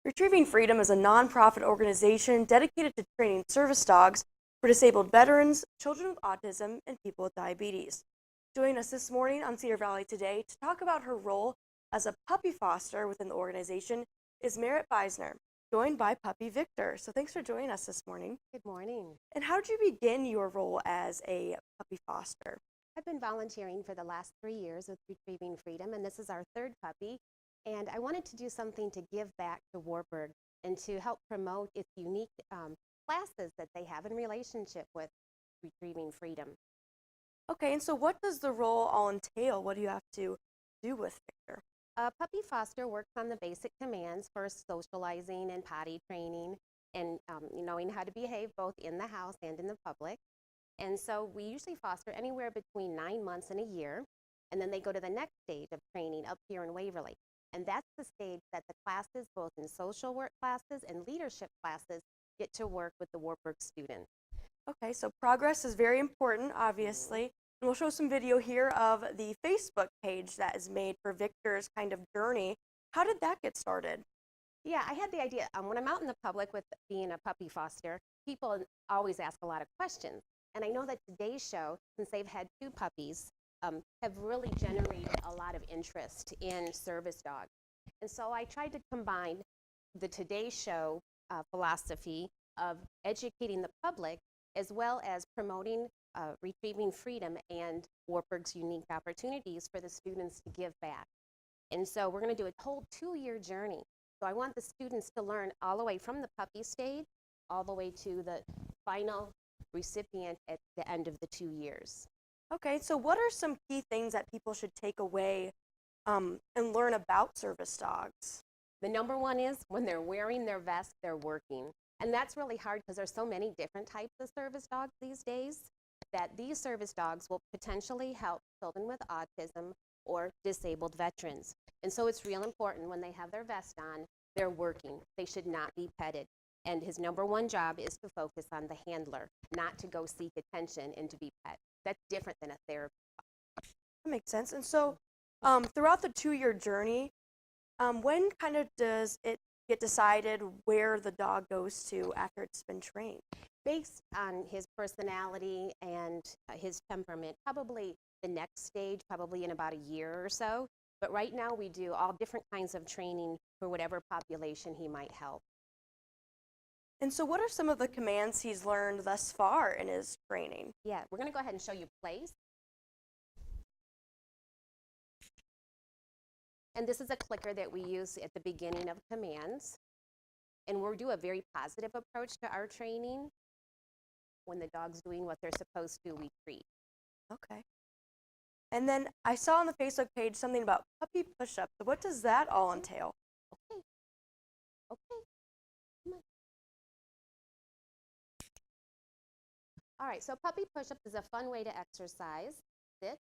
Retrieving Freedom is a nonprofit organization dedicated to training service dogs for disabled veterans, children with autism, and people with diabetes. Joining us this morning on Cedar Valley Today to talk about her role as a puppy foster within the organization is Merritt Beisner, joined by puppy Victor. So thanks for joining us this morning. Good morning. And how did you begin your role as a puppy foster? I've been volunteering for the last 3 years with Retrieving Freedom, and this is our third puppy. And I wanted to do something to give back to Warburg and to help promote its unique classes that they have in relationship with Retrieving Freedom. Okay, and so what does the role all entail? What do you have to do with Victor? A puppy foster works on the basic commands for socializing and potty training and knowing how to behave both in the house and in the public. And so we usually foster anywhere between 9 months and a year, and then they go to the next stage of training up here in Waverly. And that's the stage that the classes, both in social work classes and leadership classes, get to work with the Warburg students. Okay, so progress is very important, obviously. And we'll show some video here of the Facebook page that is made for Victor's kind of journey. How did that get started? Yeah, I had the idea, when I'm out in the public with being a puppy foster, people always ask a lot of questions. And I know that today's show, since they've had two puppies, have really generated a lot of interest in service dogs. And so I tried to combine the Today Show philosophy of educating the public as well as promoting Retrieving Freedom and Warburg's unique opportunities for the students to give back. And so we're going to do a whole 2-year journey. So I want the students to learn all the way from the puppy stage all the way to the final recipient at the end of the 2 years. Okay, so what are some key things that people should take away and learn about service dogs? The number one is when they're wearing their vest, they're working. And that's really hard because there's so many different types of service dogs these days that these service dogs will potentially help children with autism or disabled veterans. And so it's real important when they have their vest on, they're working. They should not be petted. And his number one job is to focus on the handler, not to go seek attention and to be pet. That's different than a therapy. That makes sense. And so throughout the 2-year journey, when kind of does it get decided where the dog goes to after it's been trained? Based on his personality and his temperament, probably the next stage, probably in about a year or so. But right now we do all different kinds of training for whatever population he might help. And so what are some of the commands he's learned thus far in his training? Yeah, we're going to go ahead and show you place. And this is a clicker that we use at the beginning of commands. And we'll do a very positive approach to our training. When the dog's doing what they're supposed to, we treat. Okay. And then I saw on the Facebook page something about puppy push-ups. So what does that all entail? Okay. Okay. Come on. All right, so puppy push-ups is a fun way to exercise. Sit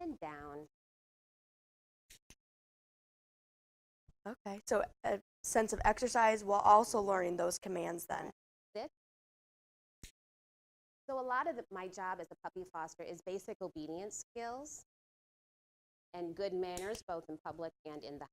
and down. Okay, so a sense of exercise while also learning those commands then. Sit. So a lot of my job as a puppy foster is basic obedience skills and good manners, both in public and in the house.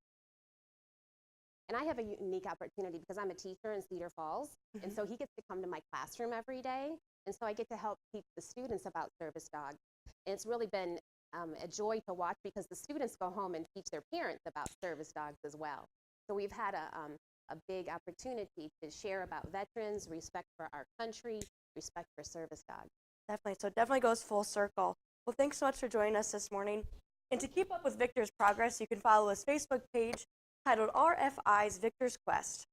And I have a unique opportunity because I'm a teacher in Cedar Falls, and so he gets to come to my classroom every day, and so I get to help teach the students about service dogs. And it's really been a joy to watch because the students go home and teach their parents about service dogs as well. So we've had a big opportunity to share about veterans, respect for our country, respect for service dogs. Definitely, so it definitely goes full circle. Well, thanks so much for joining us this morning. And to keep up with Victor's progress, you can follow his Facebook page titled RFI's Victor's Quest.